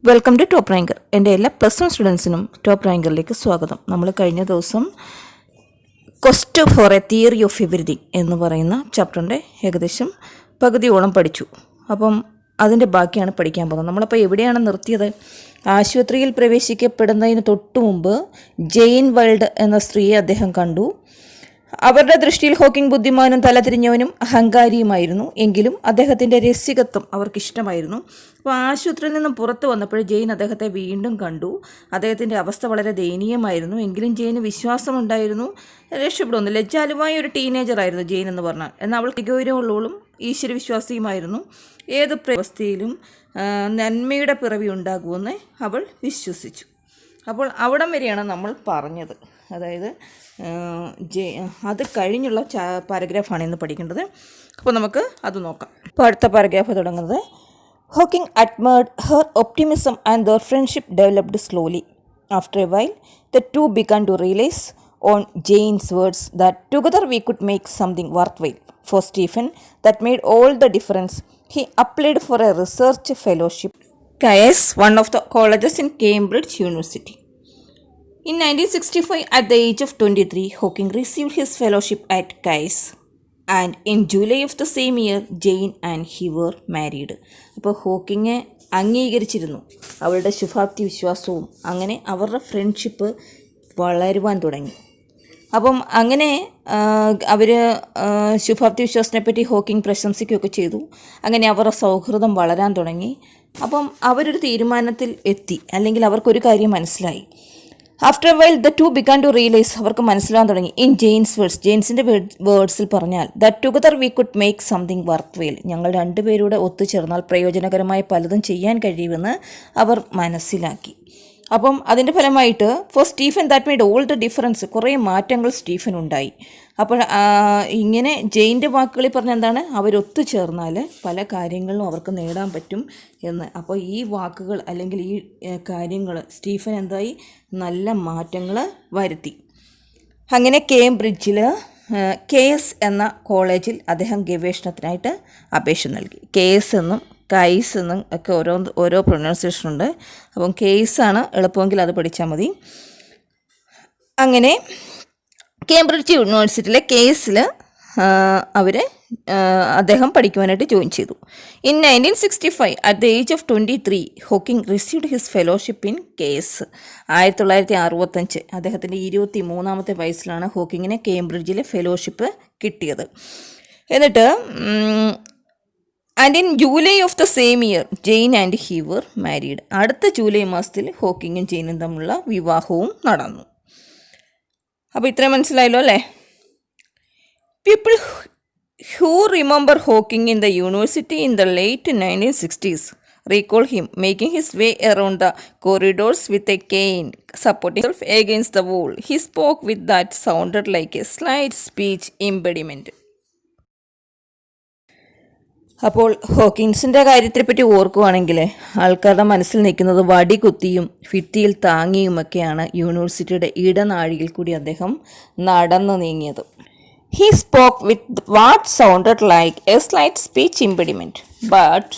Welcome to top rancour. എൻ്റെ എല്ലാ plus one സ്റ്റുഡൻസിനും top റാങ്കറിലേക്ക് സ്വാഗതം. നമ്മൾ കഴിഞ്ഞ ദിവസം quest for A theory of everything എന്ന് പറയുന്ന ചാപ്റ്ററിൻ്റെ ഏകദേശം പകുതിയോളം പഠിച്ചു. അപ്പം അതിൻ്റെ ബാക്കിയാണ് പഠിക്കാൻ പോകുന്നത്. നമ്മളപ്പോൾ എവിടെയാണ് നിർത്തിയത്? ആശുപത്രിയിൽ പ്രവേശിക്കപ്പെടുന്നതിന് തൊട്ടു മുമ്പ് ജെയിൻ വൈൽഡ് എന്ന സ്ത്രീയെ അദ്ദേഹം കണ്ടു. അവരുടെ ദൃഷ്ടിയിൽ ഹോക്കിംഗ് ബുദ്ധിമാനും തലതിരിഞ്ഞവനും അഹങ്കാരിയുമായിരുന്നു. എങ്കിലും അദ്ദേഹത്തിൻ്റെ രസികത്വം അവർക്കിഷ്ടമായിരുന്നു. അപ്പോൾ ആശുപത്രിയിൽ നിന്നും പുറത്തു വന്നപ്പോൾ ജെയിൻ അദ്ദേഹത്തെ വീണ്ടും കണ്ടു. അദ്ദേഹത്തിൻ്റെ അവസ്ഥ വളരെ ദയനീയമായിരുന്നു. എങ്കിലും ജെയിന് വിശ്വാസമുണ്ടായിരുന്നു, രക്ഷപ്പെടുന്നു. ലജ്ജാലുമായ ഒരു ടീനേജറായിരുന്നു ജെയിൻ എന്ന് പറഞ്ഞാൽ. എന്നാൽ അവൾ ഗൗരവമുള്ളവളും ഈശ്വരവിശ്വാസിയുമായിരുന്നു. ഏത് അവസ്ഥയിലും നന്മയുടെ പിറവി ഉണ്ടാകുമെന്ന് അവൾ വിശ്വസിച്ചു. അപ്പോൾ അവിടം വരെയാണ് നമ്മൾ പറഞ്ഞത്. അതായത് അത് കഴിഞ്ഞുള്ള പാരഗ്രാഫാണ് ഇന്ന് പഠിക്കേണ്ടത്. അപ്പോൾ നമുക്ക് അത് നോക്കാം. ഇപ്പോൾ അടുത്ത പാരഗ്രാഫ് തുടങ്ങുന്നത്, Hawking admired her optimism and their friendship developed slowly. After a while, the two began to realize on Jane's words that together we could make something worthwhile. For Stephen, that made all the difference. He applied for a research fellowship at one of the colleges in Cambridge University. In 1965, at the age of 23, Hawking received his fellowship at Caius. And in July of the same year, Jane and he were married. അപ്പോൾ ഹോക്കിങ്ങെ അംഗീകരിച്ചിരുന്നു, അവളുടെ ശുഭാപ്തി വിശ്വാസവും. അങ്ങനെ അവരുടെ friendship വളരുവാൻ തുടങ്ങി. അപ്പം അങ്ങനെ അവർ ശുഭാപ്തി വിശ്വാസത്തിനെപ്പറ്റി ഹോക്കിംഗ് പ്രശംസിക്കുകയൊക്കെ ചെയ്തു. അങ്ങനെ അവരുടെ സൗഹൃദം വളരാൻ തുടങ്ങി. അപ്പം അവരൊരു തീരുമാനത്തിൽ എത്തി, അല്ലെങ്കിൽ അവർക്കൊരു കാര്യം മനസ്സിലായി. After while the two began to realise, അവർക്ക് മനസ്സിലാൻ തുടങ്ങി. ഇൻ ജെയിൻസ് വേർഡ്സ്, ജെയിൻസിൻ്റെ വേർഡ്സിൽ പറഞ്ഞാൽ, that together we could make something worthwhile, ഞങ്ങൾ രണ്ടുപേരൂടെ ഒത്തുചേർന്നാൽ പ്രയോജനകരമായ പലതും ചെയ്യാൻ കഴിയുമെന്ന് അവർ മനസ്സിലാക്കി. അപ്പം അതിൻ്റെ ഫലമായിട്ട് for Stephen that made all the difference, കുറേ മാറ്റങ്ങൾ സ്റ്റീഫൻ ഉണ്ടായി. അപ്പോൾ ഇങ്ങനെ ജെയിൻ്റെ വാക്കുകളിൽ പറഞ്ഞ എന്താണ്, അവരൊത്തുചേർന്നാൽ പല കാര്യങ്ങളും അവർക്ക് നേടാൻ പറ്റും എന്ന്. അപ്പോൾ ഈ വാക്കുകൾ അല്ലെങ്കിൽ ഈ കാര്യങ്ങൾ സ്റ്റീഫൻ എന്തായി, നല്ല മാറ്റങ്ങൾ വരുത്തി. അങ്ങനെ കേംബ്രിഡ്ജിൽ KS എന്ന കോളേജിൽ അദ്ദേഹം ഗവേഷണത്തിനായിട്ട് അപേക്ഷ നൽകി. KS എന്നും കൈസ് എന്നും ഒക്കെ ഓരോ പ്രൊനൗൺസിയേഷൻ ഉണ്ട്. അപ്പം കേസാണ് എളുപ്പമെങ്കിൽ അത് പഠിച്ചാൽ മതി. അങ്ങനെ കേംബ്രിഡ്ജ് യൂണിവേഴ്സിറ്റിയിലെ കേസിൽ അദ്ദേഹം പഠിക്കുവാനായിട്ട് ജോയിൻ ചെയ്തു. In 1965, at the age of 23, Hawking received his fellowship in KS. 1965 അദ്ദേഹത്തിൻ്റെ 23-ാമത്തെ വയസ്സിലാണ് ഹോക്കിങ്ങിന് കേംബ്രിഡ്ജിലെ ഫെലോഷിപ്പ് കിട്ടിയത്. എന്നിട്ട് and in July of the same year Jane and he were married. അടുത്ത ജൂലൈ മാസത്തിൽ ഹോക്കിങ്ങും ജെയിനും തമ്മിലുള്ള വിവാഹവും നടന്നു. അപ്പോൾ ഇത്രയും മനസ്സിലായല്ലോ അല്ലേ? People who remember Hawking in the university in the late 1960s recall him making his way around the corridors with a cane, supporting himself against the wall. He spoke with that sounded like a slight speech impediment. അപ്പോൾ ഹോക്കിൻസിൻ്റെ കാര്യത്തെപ്പറ്റി ഓർക്കുവാണെങ്കിൽ ആൾക്കാരുടെ മനസ്സിൽ നിൽക്കുന്നത് വടി കുത്തിയും ഭിത്തിയിൽ താങ്ങിയുമൊക്കെയാണ്. യൂണിവേഴ്സിറ്റിയുടെ ഇടനാഴിയിൽ കൂടി അദ്ദേഹം നടന്നു നീങ്ങിയത്. He spoke with what sounded like a slight speech impediment, but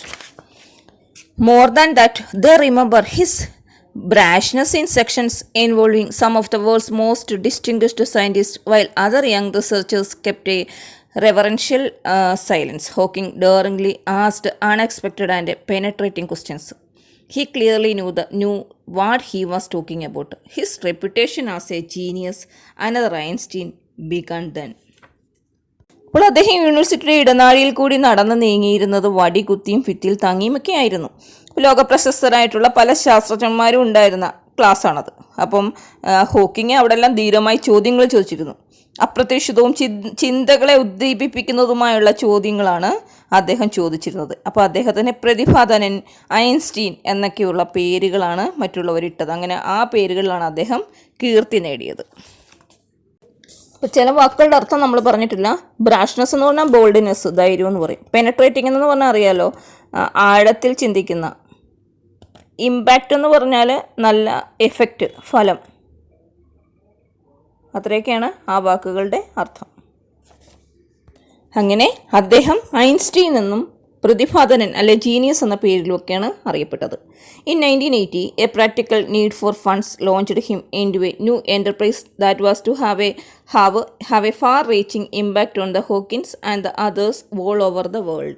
more than that they remember his brashness in sections involving some of the world's most distinguished scientists, while other young researchers kept a reverential silence. Hawking daringly asked unexpected and penetrating questions. He clearly knew what he was talking about. His reputation as a genius, another Einstein, began then. അപ്പോൾ അദ്ദേഹം യൂണിവേഴ്സിറ്റിയുടെ ഇടനാഴിയിൽ കൂടി നടന്നു നീങ്ങിയിരുന്നത് വടി കുത്തിയും ഭിത്തിയിൽ താങ്ങിയും ഒക്കെ ആയിരുന്നു. ലോകപ്രശസ്തരായിട്ടുള്ള പല ശാസ്ത്രജ്ഞന്മാരും ഉണ്ടായിരുന്ന ക്ലാസ്സാണത്. അപ്പം ഹോക്കിങ് അവിടെ എല്ലാം ധീരമായി ചോദ്യങ്ങൾ ചോദിച്ചിരുന്നു. അപ്രതീക്ഷിതവും ചിന്തകളെ ഉദ്ദീപിപ്പിക്കുന്നതുമായുള്ള ചോദ്യങ്ങളാണ് അദ്ദേഹം ചോദിച്ചിരുന്നത്. അപ്പോൾ അദ്ദേഹത്തിന് പ്രതിഭാധനൻ, ഐൻസ്റ്റീൻ എന്നൊക്കെയുള്ള പേരുകളാണ് മറ്റുള്ളവരിട്ടത്. അങ്ങനെ ആ പേരുകളിലാണ് അദ്ദേഹം കീർത്തി നേടിയത്. ഇപ്പോൾ ചില വാക്കുകളുടെ അർത്ഥം നമ്മൾ പറഞ്ഞിട്ടില്ല. ബ്രാഷ്നെസ് എന്ന് പറഞ്ഞാൽ ബോൾഡിനെസ്, ധൈര്യം എന്ന് പറയും. പെനട്രേറ്റിംഗ് എന്ന് പറഞ്ഞാൽ അറിയാലോ, ആഴത്തിൽ ചിന്തിക്കുന്ന. ഇമ്പാക്റ്റ് എന്ന് പറഞ്ഞാൽ നല്ല എഫക്റ്റ്, ഫലം. അത്രയൊക്കെയാണ് ആ വാക്കുകളുടെ അർത്ഥം. അങ്ങനെ അദ്ദേഹം ഐൻസ്റ്റീൻ എന്നും പ്രതിഭാധനൻ അല്ലെ ജീനിയസ് എന്ന പേരിലുമൊക്കെയാണ് അറിയപ്പെട്ടത്. In 1980 a practical need for funds launched him into a new enterprise that was to have a far reaching impact on the Hawkins and the others all over the world.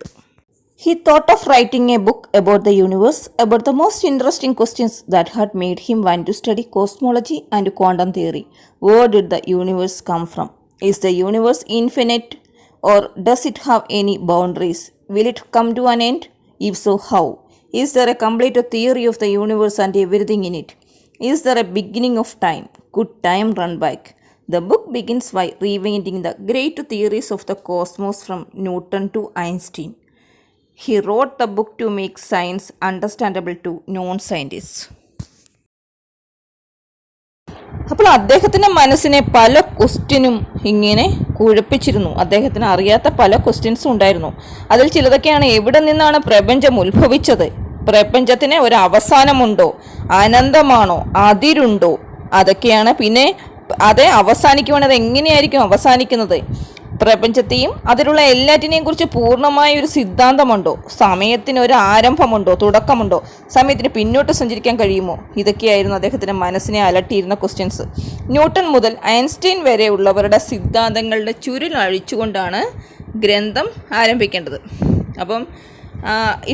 He thought of writing a book about the universe, about the most interesting questions that had made him want to study cosmology and quantum theory. Where did the universe come from? Is the universe infinite or does it have any boundaries? Will it come to an end? If so, how? Is there a complete theory of the universe and everything in it? Is there a beginning of time? Could time run back? The book begins by reinventing the great theories of the cosmos from Newton to Einstein. He wrote the book to make science understandable to non-scientists. അപ്പോൾ അദ്ദേഹത്തിൻ്റെ മനസ്സിനെ പല ക്വസ്റ്റ്യനും ഇങ്ങനെ കുഴപ്പിച്ചിരുന്നു. അദ്ദേഹത്തിന് അറിയാത്ത പല ക്വസ്റ്റ്യൻസും ഉണ്ടായിരുന്നു. അതിൽ ചിലതൊക്കെയാണ്: എവിടെ നിന്നാണ് പ്രപഞ്ചം ഉത്ഭവിച്ചത്? പ്രപഞ്ചത്തിന് ഒരു അവസാനമുണ്ടോ? അനന്തമാണോ? അതിരുണ്ടോ? അതൊക്കെയാണ്. പിന്നെ അത് അവസാനിക്കുവാണെങ്കിൽ അത് എങ്ങനെയായിരിക്കും അവസാനിക്കുന്നത്? പ്രപഞ്ചത്തെയും അതിലുള്ള എല്ലാറ്റിനെയും കുറിച്ച് പൂർണ്ണമായ ഒരു സിദ്ധാന്തമുണ്ടോ? സമയത്തിന് ഒരു ആരംഭമുണ്ടോ? തുടക്കമുണ്ടോ? സമയത്തിന് പിന്നോട്ട് സഞ്ചരിക്കാൻ കഴിയുമോ? ഇതൊക്കെയായിരുന്നു അദ്ദേഹത്തിൻ്റെ മനസ്സിനെ അലട്ടിയിരുന്ന ക്വസ്റ്റ്യൻസ്. ന്യൂട്ടൺ മുതൽ ഐൻസ്റ്റൈൻ വരെയുള്ളവരുടെ സിദ്ധാന്തങ്ങളുടെ ചുരുളഴിച്ചുകൊണ്ടാണ് ഗ്രന്ഥം ആരംഭിക്കേണ്ടത്. അപ്പം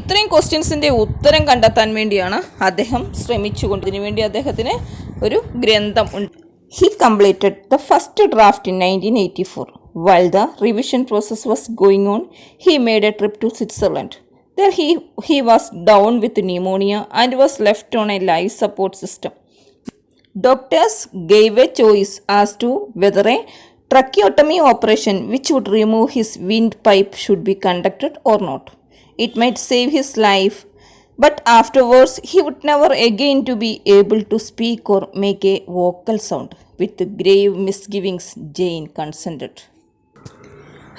ഇത്രയും ക്വസ്റ്റ്യൻസിൻ്റെ ഉത്തരം കണ്ടെത്താൻ വേണ്ടിയാണ് അദ്ദേഹം ശ്രമിച്ചുകൊണ്ടതിനു വേണ്ടി അദ്ദേഹത്തിന് ഒരു ഗ്രന്ഥം ഉണ്ട്. He completed the first draft in 1984. While the revision process was going on, he made a trip to Switzerland. There he was down with pneumonia and was left on a life support system. Doctors gave a choice as to whether a tracheotomy operation which would remove his windpipe should be conducted or not. It might save his life, but afterwards he would never again to be able to speak or make a vocal sound. With grave misgivings, Jane consented.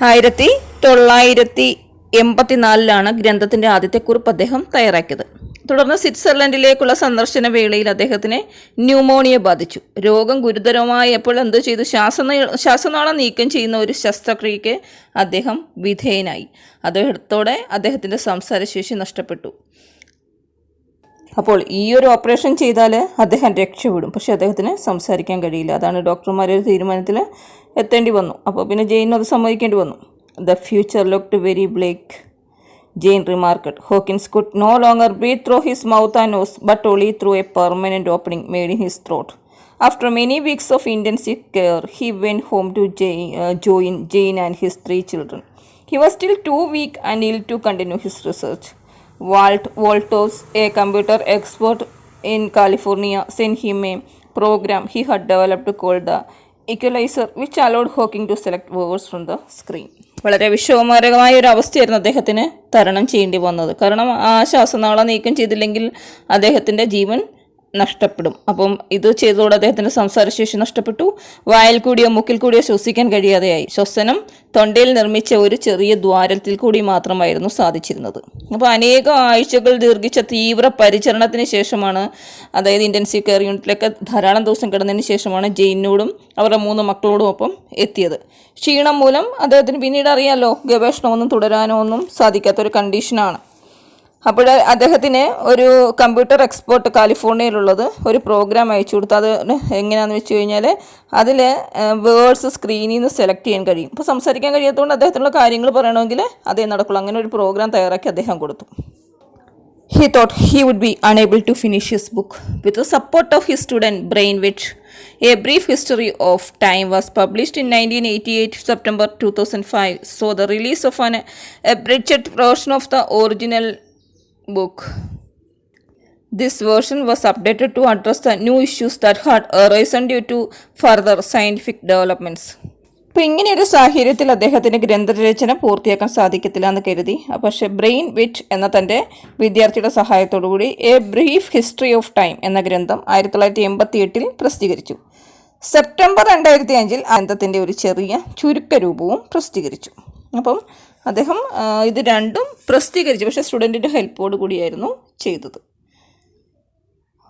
1984 ഗ്രന്ഥത്തിൻ്റെ ആദ്യത്തെ കുറിപ്പ് അദ്ദേഹം തയ്യാറാക്കിയത്. തുടർന്ന് സ്വിറ്റ്സർലൻഡിലേക്കുള്ള സന്ദർശന വേളയിൽ അദ്ദേഹത്തിന് pneumonia ബാധിച്ചു. രോഗം ഗുരുതരമായപ്പോൾ എന്ത് ചെയ്തു? ശ്വാസനാളം നീക്കം ചെയ്യുന്ന ഒരു ശസ്ത്രക്രിയയ്ക്ക് അദ്ദേഹം വിധേയനായി. അദ്ദേഹത്തോടെ അദ്ദേഹത്തിൻ്റെ സംസാരശേഷി നഷ്ടപ്പെട്ടു. അപ്പോൾ ഈ ഒരു ഓപ്പറേഷൻ ചെയ്താൽ അദ്ദേഹം രക്ഷപ്പെടും, പക്ഷെ അദ്ദേഹത്തിന് സംസാരിക്കാൻ കഴിയില്ല. അതാണ് ഡോക്ടർമാരൊരു തീരുമാനത്തിൽ എത്തേണ്ടി വന്നു. അപ്പോൾ പിന്നെ ജെയിനും അത് സമ്മതിക്കേണ്ടി വന്നു. The future looked very bleak, Jane remarked. Hawking could no longer breathe through his mouth and nose but only through a permanent opening made in his throat. After many weeks of intensive care, he went home to join Jane and his 3 children. He was still too weak and ill to continue his research. Walt Wolters, a computer expert in California, sent him a program he had developed called the equalizer, which allowed Hawking to select words from the screen. വളരെ വിഷമകരമായ ഒരു അവസ്ഥയായിരുന്നു അദ്ദേഹത്തിന് തരണം ചെയ്യേണ്ടി വന്നത്. കാരണം ആ ശ്വാസനാളം നീക്കം ചെയ്തില്ലെങ്കിൽ അദ്ദേഹത്തിൻ്റെ ജീവൻ നഷ്ടപ്പെടും. അപ്പം ഇത് ചെയ്തതോടെ അദ്ദേഹത്തിൻ്റെ സംസാരശേഷി നഷ്ടപ്പെട്ടു. വായിൽ കൂടിയോ മുക്കിൽ കൂടിയോ ശ്വസിക്കാൻ കഴിയാതെയായി. ശ്വസനം തൊണ്ടയിൽ നിർമ്മിച്ച ഒരു ചെറിയ ദ്വാരത്തിൽ കൂടി മാത്രമായിരുന്നു സാധിച്ചിരുന്നത്. അപ്പോൾ അനേകം ആഴ്ചകൾ ദീർഘിച്ച തീവ്ര പരിചരണത്തിന് ശേഷമാണ്, അതായത് ഇൻറ്റൻസീവ് കെയർ യൂണിറ്റിലൊക്കെ ധാരാളം ദിവസം കിടന്നതിന് ശേഷമാണ് ജെയിനോടും അവരുടെ 3 മക്കളോടും ഒപ്പം എത്തിയത്. ക്ഷീണം മൂലം അദ്ദേഹത്തിന് പിന്നീട് അറിയാമല്ലോ, ഗവേഷണമൊന്നും തുടരാനോ ഒന്നും സാധിക്കാത്തൊരു കണ്ടീഷനാണ്. അപ്പോൾ അദ്ദേഹത്തിന് ഒരു കമ്പ്യൂട്ടർ എക്സ്പേർട്ട് കാലിഫോർണിയയിലുള്ളത് ഒരു പ്രോഗ്രാം അയച്ചു കൊടുത്തു. അത് എങ്ങനെയാണെന്ന് വെച്ച് കഴിഞ്ഞാൽ അതിൽ വേർഡ്സ് സ്ക്രീനിൽ നിന്ന് സെലക്ട് ചെയ്യാൻ കഴിയും. അപ്പോൾ സംസാരിക്കാൻ കഴിയാത്തതുകൊണ്ട് അദ്ദേഹത്തിനുള്ള കാര്യങ്ങൾ പറയണമെങ്കിൽ അതേ നടക്കുള്ളൂ. അങ്ങനെ ഒരു പ്രോഗ്രാം തയ്യാറാക്കി അദ്ദേഹം കൊടുത്തു. He thought he would be unable to finish his book. With the support of his student Brainwich, A Brief History of Time was published in 1988, September 2005, saw the release of an abridged version of the original book. This version was updated to address the new issues that had arisen due to further scientific developments. അപ്പോൾ ഇങ്ങനെയൊരു സാഹചര്യത്തിൽ അദ്ദേഹത്തിന് ഗ്രന്ഥരചന പൂർത്തിയാക്കാൻ സാധിക്കത്തില്ല എന്ന് കരുതി. പക്ഷേ brain വിറ്റ് എന്ന തൻ്റെ വിദ്യാർത്ഥിയുടെ സഹായത്തോടുകൂടി A brief history of time എന്ന ഗ്രന്ഥം 1988 പ്രസിദ്ധീകരിച്ചു. സെപ്റ്റംബർ 2005 ഗ്രന്ഥത്തിൻ്റെ ഒരു ചെറിയ ചുരുക്കരൂപവും പ്രസിദ്ധീകരിച്ചു. അപ്പം അദ്ദേഹം ഇത് രണ്ടും പ്രസിദ്ധീകരിച്ചു, പക്ഷേ സ്റ്റുഡൻറ്റിൻ്റെ ഹെൽപ്പോട് കൂടിയായിരുന്നു ചെയ്തത്.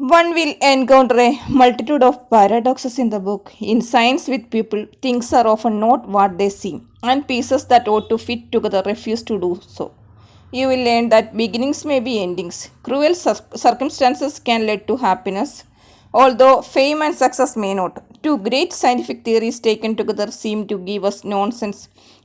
One will encounter a multitude of paradoxes in the book. In science with people, things are often not what they seem, and pieces that ought to fit together refuse to do so. You will learn that beginnings may be endings. Cruel circumstances can lead to happiness, although fame and success may not. Two great scientific theories taken together seem to give us nonsense.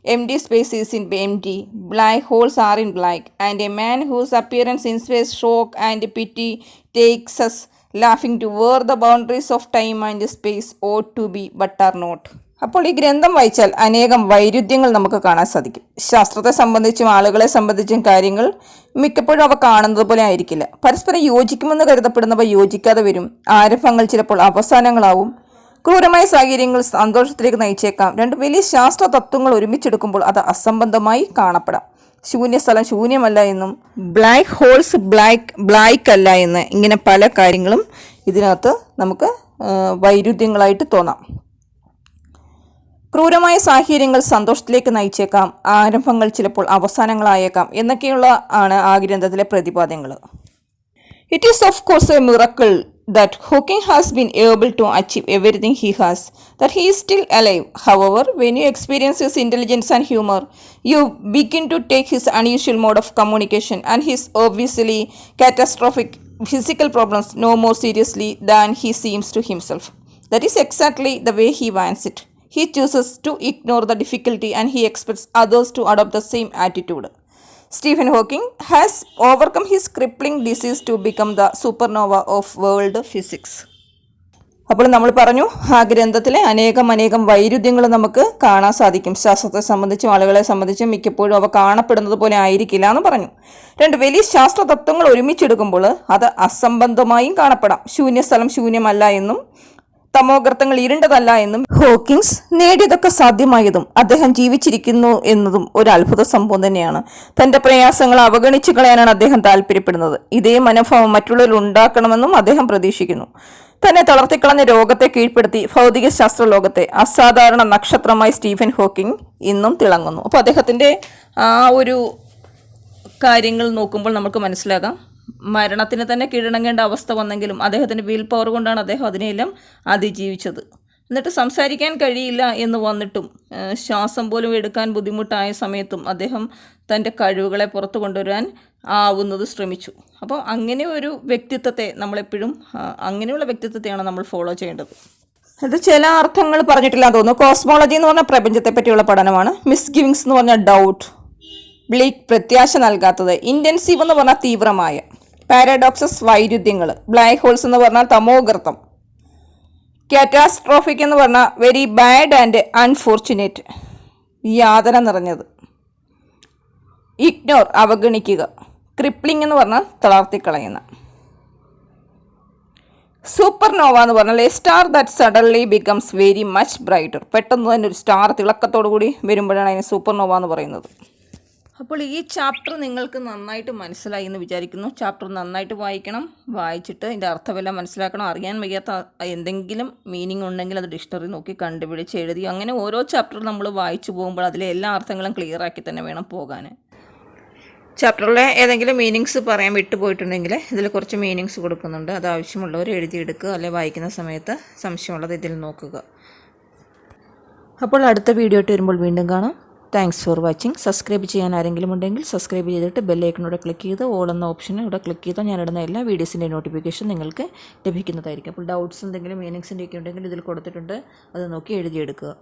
Empty space is in empty, black holes are in black, and a man whose appearance inspires shock and pity takes us laughing to where the boundaries of time and space ought to be but are not. അപ്പോൾ ഈ ഗ്രന്ഥം വായിച്ചാൽ അനേകം വൈരുദ്ധ്യങ്ങൾ നമുക്ക് കാണാൻ സാധിക്കും. ശാസ്ത്രത്തെ സംബന്ധിച്ചും ആളുകളെ സംബന്ധിച്ചും കാര്യങ്ങൾ മിക്കപ്പോഴും അവ കാണുന്നത് പോലെ ആയിരിക്കില്ല. പരസ്പരം യോജിക്കുമെന്ന് കരുതപ്പെടുന്നവ യോജിക്കാതെ വരും. ആരംഭങ്ങൾ ചിലപ്പോൾ അവസാനങ്ങളാവും. ക്രൂരമായ സാഹചര്യങ്ങൾ സന്തോഷത്തിലേക്ക് നയിച്ചേക്കാം. രണ്ട് വലിയ ശാസ്ത്ര തത്വങ്ങൾ ഒരുമിച്ചെടുക്കുമ്പോൾ അത് അസംബന്ധമായി കാണപ്പെടാം. ശൂന്യസ്ഥലം ശൂന്യമല്ല എന്നും ബ്ലാക്ക് ഹോൾസ് ബ്ലാക്ക് അല്ല എന്ന് ഇങ്ങനെ പല കാര്യങ്ങളും ഇതിനകത്ത് നമുക്ക് വൈരുദ്ധ്യങ്ങളായിട്ട് തോന്നാം. ക്രൂരമായ സാഹചര്യങ്ങൾ സന്തോഷത്തിലേക്ക് നയിച്ചേക്കാം, ആരംഭങ്ങൾ ചിലപ്പോൾ അവസാനങ്ങളായേക്കാം എന്നൊക്കെയുള്ള ആണ് ആ ഗ്രന്ഥത്തിലെ പ്രതിപാദ്യങ്ങൾ. It is of course a miracle that Hawking has been able to achieve everything he has, that he is still alive. However, when you experience his intelligence and humor, you begin to take his unusual mode of communication and his obviously catastrophic physical problems no more seriously than he seems to himself. That is exactly the way he wants it. He chooses to ignore the difficulty and he expects others to adopt the same attitude. Stephen Hawking has overcome his crippling disease to become the supernova of world physics. അപ്പോൾ നമ്മൾ പറഞ്ഞു ആ ഗ്രന്ഥത്തിലെ അനേകം വൈരുദ്ധ്യങ്ങൾ നമുക്ക് കാണാൻ സാധിക്കും. ശാസ്ത്രത്തെ സംബന്ധിച്ചും ആളുകളെ സംബന്ധിച്ചും മിക്കപ്പോഴും അവ കാണപ്പെടുന്നത് പോലെ ആയിരിക്കില്ല എന്ന് പറഞ്ഞു. രണ്ട് വലിയ ശാസ്ത്ര തത്വങ്ങൾ ഒരുമിച്ചെടുക്കുമ്പോൾ അത് അസംബന്ധമായും കാണപ്പെടാം. ശൂന്യസ്ഥലം ശൂന്യമല്ല എന്നും തമോഗർത്തങ്ങൾ ഇരുണ്ടതല്ല എന്നും ഹോക്കിങ്സ് നേടിയതൊക്കെ സാധ്യമായതും അദ്ദേഹം ജീവിച്ചിരിക്കുന്നു എന്നതും ഒരു അത്ഭുത സംഭവം തന്നെയാണ്. തന്റെ പ്രയാസങ്ങൾ അവഗണിച്ചു കളയാനാണ് അദ്ദേഹം താല്പര്യപ്പെടുന്നത്. ഇതേ മനോഭാവം മറ്റുള്ളവരിൽ ഉണ്ടാക്കണമെന്നും അദ്ദേഹം പ്രതീക്ഷിക്കുന്നു. തന്നെ തളർത്തിക്കളഞ്ഞ രോഗത്തെ കീഴ്പ്പെടുത്തി ഭൗതിക ശാസ്ത്ര ലോകത്തെ അസാധാരണ നക്ഷത്രമായി സ്റ്റീഫൻ ഹോക്കിംഗ് ഇന്നും തിളങ്ങുന്നു. അപ്പോൾ അദ്ദേഹത്തിന്റെ ആ ഒരു കാര്യങ്ങൾ നോക്കുമ്പോൾ നമുക്ക് മനസ്സിലാകാം, മരണത്തിന് തന്നെ കീഴടങ്ങേണ്ട അവസ്ഥ വന്നെങ്കിലും അദ്ദേഹത്തിൻ്റെ വിൽ പവർ കൊണ്ടാണ് അദ്ദേഹം അതിനെയെല്ലാം അതിജീവിച്ചത്. എന്നിട്ട് സംസാരിക്കാൻ കഴിയില്ല എന്ന് വന്നിട്ടും ശ്വാസം പോലും എടുക്കാൻ ബുദ്ധിമുട്ടായ സമയത്തും അദ്ദേഹം തൻ്റെ കഴിവുകളെ പുറത്തു കൊണ്ടുവരാൻ ആവുന്നത് ശ്രമിച്ചു. അപ്പോൾ അങ്ങനെ ഒരു വ്യക്തിത്വത്തെ നമ്മളെപ്പോഴും അങ്ങനെയുള്ള വ്യക്തിത്വത്തെയാണ് നമ്മൾ ഫോളോ ചെയ്യേണ്ടത്. ഇത് ചില അർത്ഥങ്ങൾ പറഞ്ഞിട്ടില്ല തോന്നുന്നു. കോസ്മോളജി എന്ന് പറഞ്ഞാൽ പ്രപഞ്ചത്തെ പറ്റിയുള്ള പഠനമാണ്. മിസ്ഗിവിങ്സ് എന്ന് പറഞ്ഞാൽ ഡൗട്ട്, ബ്ലീക്ക് പ്രത്യാശ നൽകാത്തത്, ഇൻറ്റൻസീവ് എന്ന് പറഞ്ഞാൽ തീവ്രമായ, പാരഡോക്സസ് വൈരുദ്ധ്യങ്ങൾ, ബ്ലാക്ക് ഹോൾസ് എന്ന് പറഞ്ഞാൽ തമോഗർത്തം, കാറ്റാസ്ട്രോഫിക് എന്ന് പറഞ്ഞാൽ വെരി ബാഡ് ആൻഡ് അൺഫോർച്ചുനേറ്റ്, യാതന നിറഞ്ഞത്, ഇഗ്നോർ അവഗണിക്കുക, ക്രിപ്ലിംഗ് എന്ന് പറഞ്ഞാൽ തളർത്തിക്കളയുന്ന, സൂപ്പർനോവ എന്ന് പറഞ്ഞാൽ A star that suddenly becomes very much brighter, പെട്ടെന്ന് തന്നെ ഒരു സ്റ്റാർ തിളക്കത്തോടു കൂടി വരുമ്പോഴാണ് അതിന് സൂപ്പർനോവ എന്ന് പറയുന്നത്. അപ്പോൾ ഈ ചാപ്റ്റർ നിങ്ങൾക്ക് നന്നായിട്ട് മനസ്സിലായി എന്ന് വിചാരിക്കുന്നു. ചാപ്റ്റർ നന്നായിട്ട് വായിക്കണം, വായിച്ചിട്ട് ഇതിൻ്റെ അർത്ഥമെല്ലാം മനസ്സിലാക്കണം. അറിയാൻ വയ്യാത്ത എന്തെങ്കിലും മീനിങ് ഉണ്ടെങ്കിൽ അത് ഡിക്ഷണറി നോക്കി കണ്ടുപിടിച്ച് എഴുതി അങ്ങനെ ഓരോ ചാപ്റ്റർ നമ്മൾ വായിച്ചു പോകുമ്പോൾ അതിലെ എല്ലാ അർത്ഥങ്ങളും ക്ലിയർ ആക്കി തന്നെ വേണം പോകാൻ. ചാപ്റ്ററിലെ ഏതെങ്കിലും മീനിങ്സ് പറയാൻ വിട്ടുപോയിട്ടുണ്ടെങ്കിൽ ഇതിൽ കുറച്ച് മീനിങ്സ് കൊടുക്കുന്നുണ്ട്. അത് ആവശ്യമുള്ളവർ എഴുതിയെടുക്കുക, അല്ലെങ്കിൽ വായിക്കുന്ന സമയത്ത് സംശയമുള്ളത് ഇതിൽ നോക്കുക. അപ്പോൾ അടുത്ത വീഡിയോ ആയിട്ട് വരുമ്പോൾ വീണ്ടും കാണാം. Thanks for watching. സബ്സ്ക്രൈബ് ചെയ്യാൻ ആരെങ്കിലും ഉണ്ടെങ്കിൽ സബ്സ്ക്രൈബ് ചെയ്തിട്ട് ബെല്ലൈക്കനോടെ ക്ലിക്ക് ചെയ്ത് ഓൾ എന്ന ഓപ്ഷൻ ഇവിടെ ക്ലിക്ക് ചെയ്താൽ ഞാനിടുന്ന എല്ലാ വീഡിയോസിൻ്റെ നോട്ടിഫിക്കേഷൻ നിങ്ങൾക്ക് ലഭിക്കുന്നതായിരിക്കും. അപ്പോൾ ഡൗട്ട്സ് എന്തെങ്കിലും മീനിങ്സിൻ്റെ ഒക്കെ ഉണ്ടെങ്കിൽ ഇതിൽ കൊടുത്തിട്ടുണ്ട്, അത് നോക്കി എഴുതിയെടുക്കുക.